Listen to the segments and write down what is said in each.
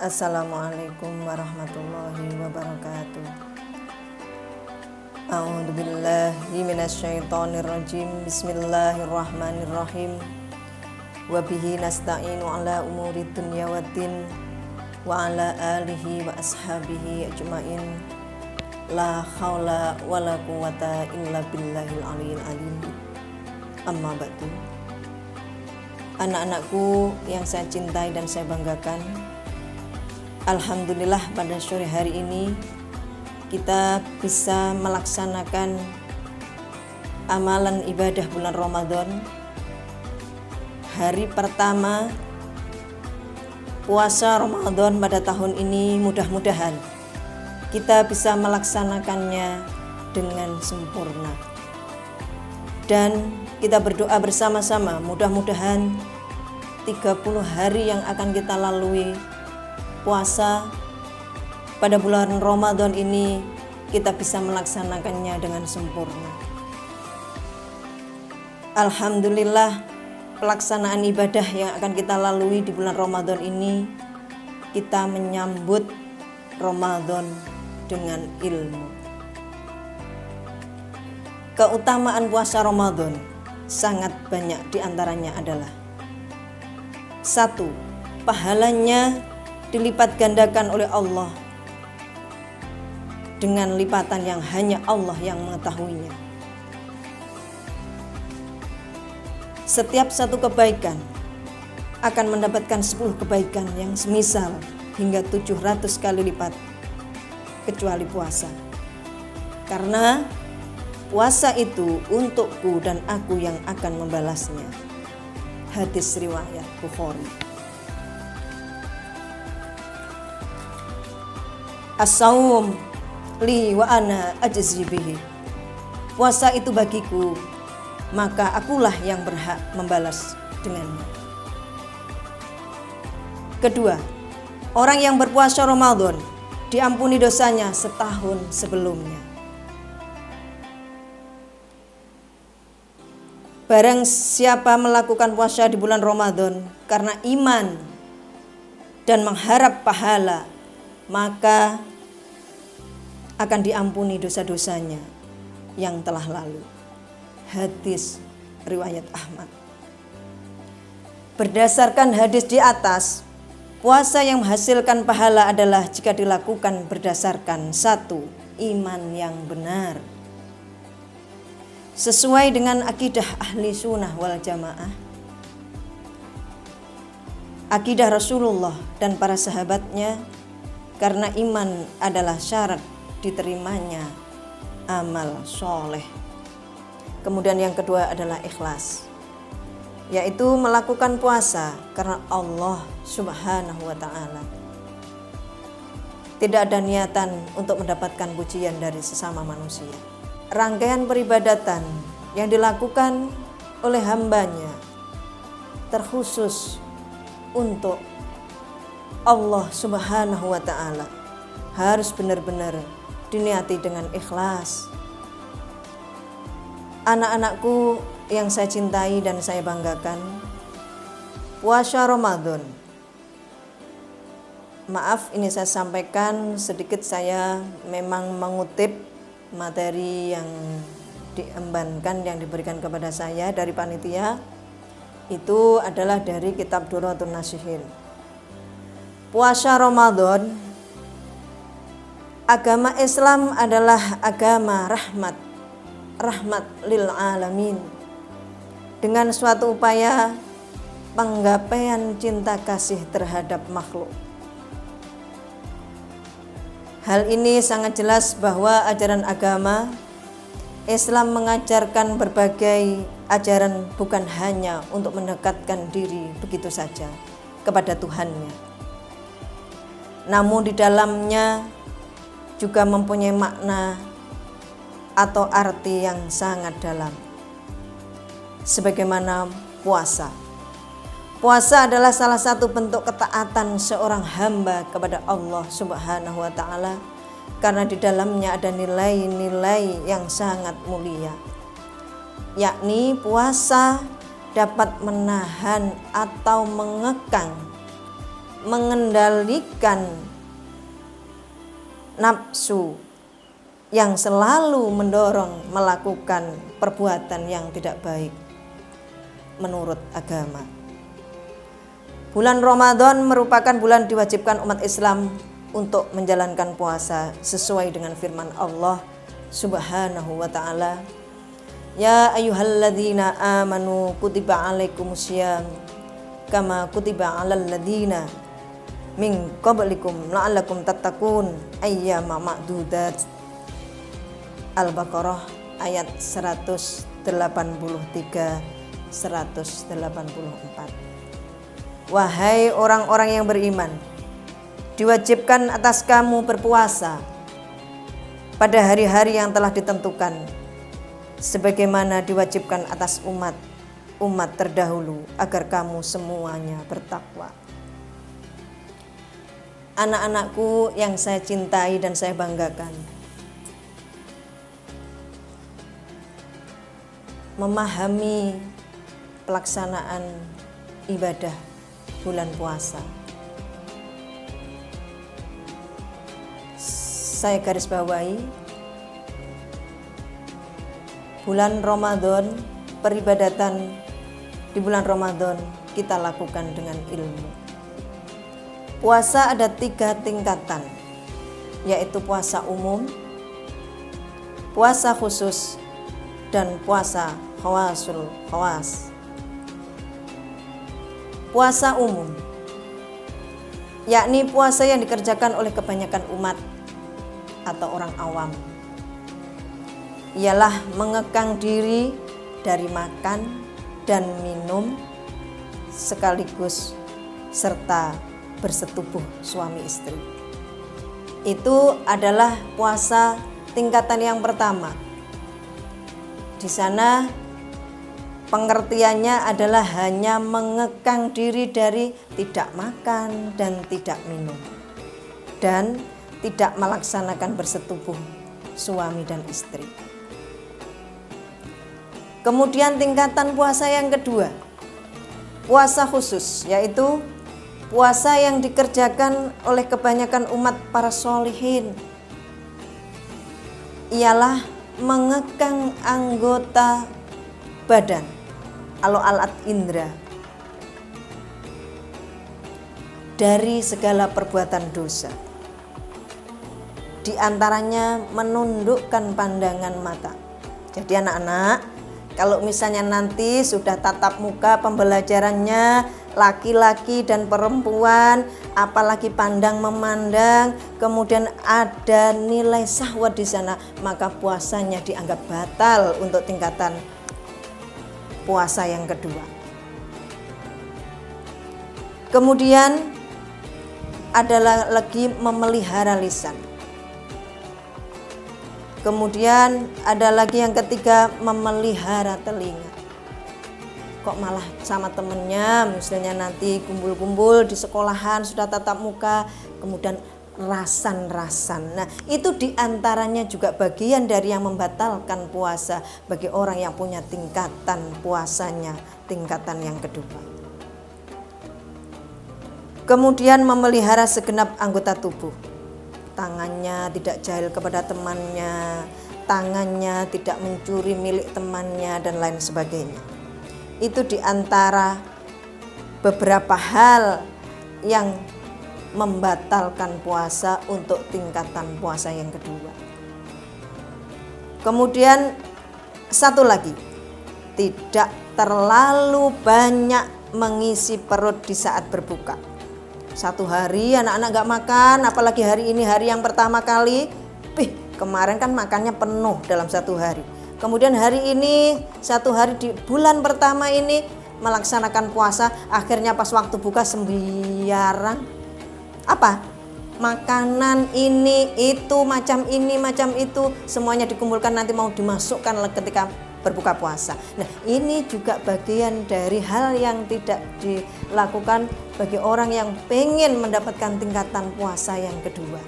Assalamualaikum warahmatullahi wabarakatuh. A'udzubillahi minasyaitonirrajim. Bismillahirrahmanirrahim. Wa bihi nasta'inu ala umuri dunya waddin wa ala alihi wa ashabihi ajmain. La haula wala quwata illa billahil aliyil alim. Amma ba'du. Anak-anakku yang saya cintai dan saya banggakan, alhamdulillah pada sore hari ini kita bisa melaksanakan amalan ibadah bulan Ramadan. Hari pertama puasa Ramadan pada tahun ini, mudah-mudahan kita bisa melaksanakannya dengan sempurna. Dan kita berdoa bersama-sama, mudah-mudahan 30 hari yang akan kita lalui puasa pada bulan Ramadan ini kita bisa melaksanakannya dengan sempurna. Alhamdulillah, pelaksanaan ibadah yang akan kita lalui di bulan Ramadan ini, kita menyambut Ramadan dengan ilmu. Keutamaan puasa Ramadan sangat banyak, diantaranya adalah: 1. Pahalanya dilipat gandakan oleh Allah dengan lipatan yang hanya Allah yang mengetahuinya. Setiap satu kebaikan akan mendapatkan 10 kebaikan yang semisal hingga 700 kali lipat, kecuali puasa. Karena puasa itu untukku dan aku yang akan membalasnya. Hadis riwayat Bukhari. As-saum li wa ana ajzi bihi. Puasa itu bagiku, maka akulah yang berhak membalas dengannya. Kedua, orang yang berpuasa Ramadan diampuni dosanya setahun sebelumnya. Barang siapa melakukan puasa di bulan Ramadan karena iman dan mengharap pahala, maka akan diampuni dosa-dosanya yang telah lalu. Hadis riwayat Ahmad. Berdasarkan hadis di atas, puasa yang menghasilkan pahala adalah jika dilakukan berdasarkan 1. Iman yang benar, sesuai dengan akidah ahli sunnah wal jamaah, akidah Rasulullah dan para sahabatnya, karena iman adalah syarat diterimanya amal soleh. Kemudian yang kedua adalah ikhlas, yaitu melakukan puasa karena Allah Subhanahu wa ta'ala. Tidak ada niatan untuk mendapatkan pujian dari sesama manusia. Rangkaian peribadatan yang dilakukan oleh hambanya terkhusus untuk Allah Subhanahu wa ta'ala, harus benar-benar diniati dengan ikhlas. Anak-anakku yang saya cintai dan saya banggakan, puasa Ramadan, maaf ini saya sampaikan sedikit, saya memang mengutip materi yang diembankan, yang diberikan kepada saya dari panitia, itu adalah dari kitab Durratun Nasihin. Puasa Ramadan, agama Islam adalah agama rahmat lil alamin, dengan suatu upaya penggapaian cinta kasih terhadap makhluk. Hal ini sangat jelas bahwa ajaran agama Islam mengajarkan berbagai ajaran bukan hanya untuk mendekatkan diri begitu saja kepada Tuhannya, namun di dalamnya juga mempunyai makna atau arti yang sangat dalam. Sebagaimana puasa. Puasa adalah salah satu bentuk ketaatan seorang hamba kepada Allah Subhanahu wa ta'ala, karena di dalamnya ada nilai-nilai yang sangat mulia, yakni puasa dapat menahan atau mengekang mengendalikan nafsu yang selalu mendorong melakukan perbuatan yang tidak baik menurut agama. Bulan Ramadan merupakan bulan diwajibkan umat Islam untuk menjalankan puasa sesuai dengan firman Allah Subhanahu wa ta'ala. Ya ayyuhalladzina amanu kutiba alaikumusiyam kama kutiba alal ladzina min qablikum la'allakum tattaqun ayyama ma'dudat. Al-Baqarah ayat 183 184. Wahai orang-orang yang beriman, diwajibkan atas kamu berpuasa pada hari-hari yang telah ditentukan, sebagaimana diwajibkan atas umat terdahulu, agar kamu semuanya bertakwa. Anak-anakku yang saya cintai dan saya banggakan, memahami pelaksanaan ibadah bulan puasa, saya garis bawahi bulan Ramadan, peribadatan di bulan Ramadan kita lakukan dengan ilmu. Puasa ada 3 tingkatan, yaitu puasa umum, puasa khusus, dan puasa khawasul khawas. Puasa umum, yakni puasa yang dikerjakan oleh kebanyakan umat atau orang awam, ialah mengekang diri dari makan dan minum sekaligus serta bersetubuh suami istri. Itu adalah puasa tingkatan yang pertama. Di sana pengertiannya adalah hanya mengekang diri dari tidak makan dan tidak minum, dan tidak melaksanakan bersetubuh suami dan istri. Kemudian tingkatan puasa yang kedua, puasa khusus, yaitu puasa yang dikerjakan oleh kebanyakan umat para sholihin, ialah mengekang anggota badan atau alat indera dari segala perbuatan dosa. Di antaranya menundukkan pandangan mata. Jadi anak-anak, kalau misalnya nanti sudah tatap muka pembelajarannya, laki-laki dan perempuan, apalagi pandang memandang, kemudian ada nilai syahwat di sana, maka puasanya dianggap batal untuk tingkatan puasa yang kedua. Kemudian adalah lagi memelihara lisan. Kemudian ada lagi yang ketiga, memelihara telinga. Kok malah sama temennya, misalnya nanti kumpul-kumpul di sekolahan sudah tatap muka, kemudian rasan-rasan. Nah, itu diantaranya juga bagian dari yang membatalkan puasa bagi orang yang punya tingkatan puasanya, tingkatan yang kedua. Kemudian memelihara segenap anggota tubuh. Tangannya tidak jahil kepada temannya, tangannya tidak mencuri milik temannya, dan lain sebagainya. Itu diantara beberapa hal yang membatalkan puasa untuk tingkatan puasa yang kedua. Kemudian satu lagi, tidak terlalu banyak mengisi perut di saat berbuka. Satu hari anak-anak gak makan, apalagi hari ini hari yang pertama kali, kemarin kan makannya penuh dalam satu hari. Kemudian hari ini satu hari di bulan pertama ini melaksanakan puasa, akhirnya pas waktu buka sembiarang apa? Makanan ini itu macam itu semuanya dikumpulkan, nanti mau dimasukkan ketika berbuka puasa. Nah, ini juga bagian dari hal yang tidak dilakukan bagi orang yang pengen mendapatkan tingkatan puasa yang kedua.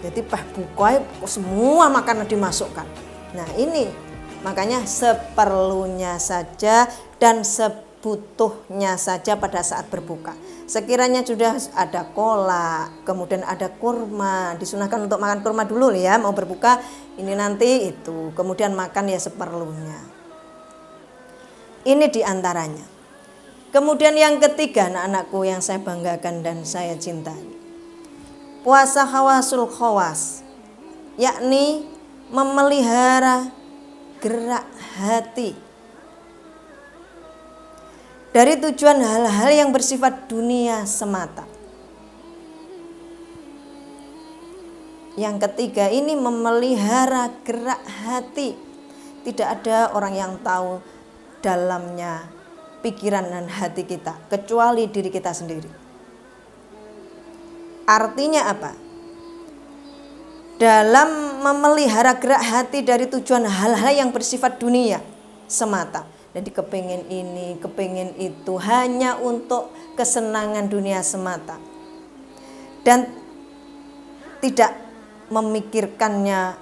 Jadi pas buka semua makanan dimasukkan. Nah, ini makanya seperlunya saja dan butuhnya saja pada saat berbuka. Sekiranya sudah ada kolak, kemudian ada kurma, disunahkan untuk makan kurma dulu ya, mau berbuka ini nanti itu, kemudian makan ya seperlunya. Ini diantaranya. Kemudian yang ketiga, anak-anakku yang saya banggakan dan saya cintai, puasa khawasul khawas, yakni memelihara gerak hati dari tujuan hal-hal yang bersifat dunia semata. Yang ketiga ini memelihara gerak hati. Tidak ada orang yang tahu dalamnya pikiran dan hati kita kecuali diri kita sendiri. Artinya apa? Dalam memelihara gerak hati dari tujuan hal-hal yang bersifat dunia semata. Jadi kepingin ini, kepingin itu hanya untuk kesenangan dunia semata. Dan tidak memikirkannya,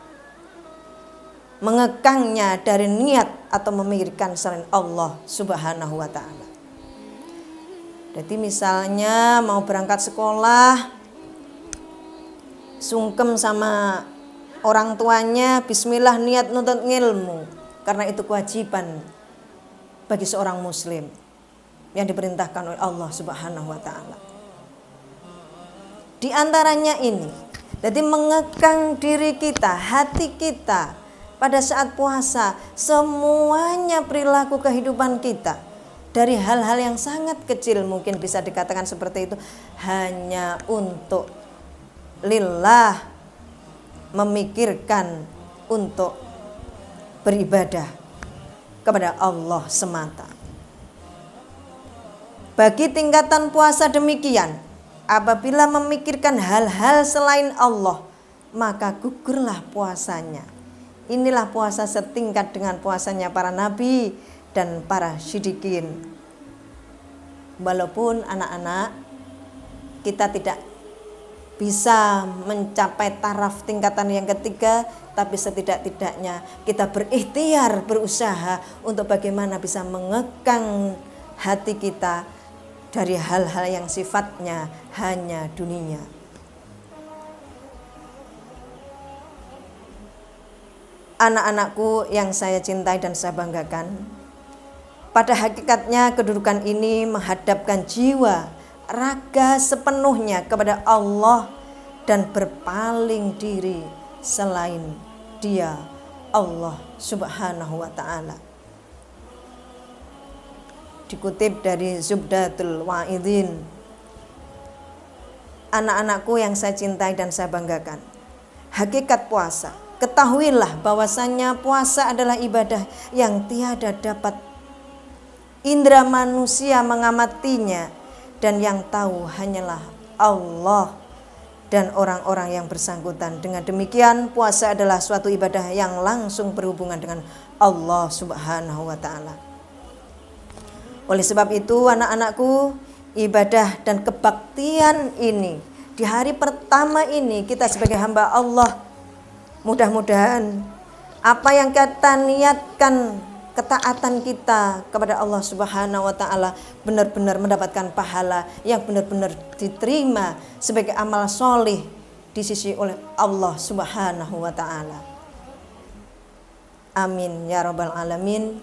mengekangnya dari niat atau memikirkan selain Allah Subhanahu wa ta'ala. Jadi misalnya mau berangkat sekolah, sungkem sama orang tuanya, bismillah niat nuntut ilmu, karena itu kewajiban bagi seorang muslim yang diperintahkan oleh Allah Subhanahu wa ta'ala. Di antaranya ini, jadi mengekang diri kita, hati kita pada saat puasa, semuanya perilaku kehidupan kita dari hal-hal yang sangat kecil mungkin bisa dikatakan seperti itu, hanya untuk lillah, memikirkan untuk beribadah kepada Allah semata. Bagi tingkatan puasa demikian, apabila memikirkan hal-hal selain Allah, maka gugurlah puasanya. Inilah puasa setingkat dengan puasanya para nabi dan para syidikin. Walaupun anak-anak kita tidak bisa mencapai taraf tingkatan yang ketiga, tapi setidak-tidaknya kita berikhtiar, berusaha untuk bagaimana bisa mengekang hati kita dari hal-hal yang sifatnya hanya dunia. Anak-anakku yang saya cintai dan saya banggakan, pada hakikatnya kedudukan ini menghadapkan jiwa, raga sepenuhnya kepada Allah dan berpaling diri selain Dia, Allah Subhanahu wa ta'ala. Dikutip dari Zubdatul Wa'idin, anak-anakku yang saya cintai dan saya banggakan, hakikat puasa, ketahuilah bahwasannya puasa adalah ibadah yang tiada dapat indera manusia mengamatinya, dan yang tahu hanyalah Allah dan orang-orang yang bersangkutan. Dengan demikian puasa adalah suatu ibadah yang langsung berhubungan dengan Allah Subhanahu wa ta'ala. Oleh sebab itu anak-anakku, ibadah dan kebaktian ini di hari pertama ini kita sebagai hamba Allah, mudah-mudahan apa yang kita niatkan, ketaatan kita kepada Allah Subhanahu wa ta'ala benar-benar mendapatkan pahala yang benar-benar diterima sebagai amal solih di sisi oleh Allah Subhanahu wa ta'ala. Amin ya rabbal alamin.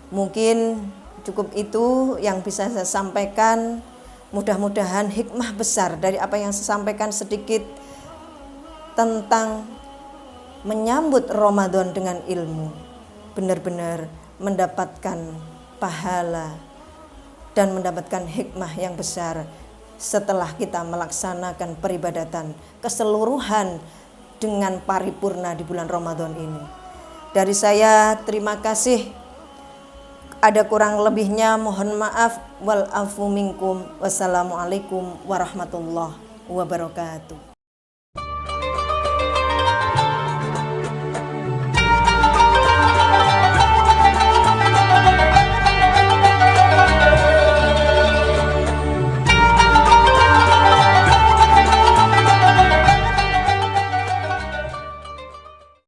Mungkin cukup itu yang bisa saya sampaikan. Mudah-mudahan hikmah besar dari apa yang saya sampaikan sedikit tentang menyambut Ramadan dengan ilmu, benar-benar mendapatkan pahala dan mendapatkan hikmah yang besar setelah kita melaksanakan peribadatan keseluruhan dengan paripurna di bulan Ramadan ini. Dari saya terima kasih, ada kurang lebihnya mohon maaf, wal afu minkum, wassalamualaikum warahmatullahi wabarakatuh.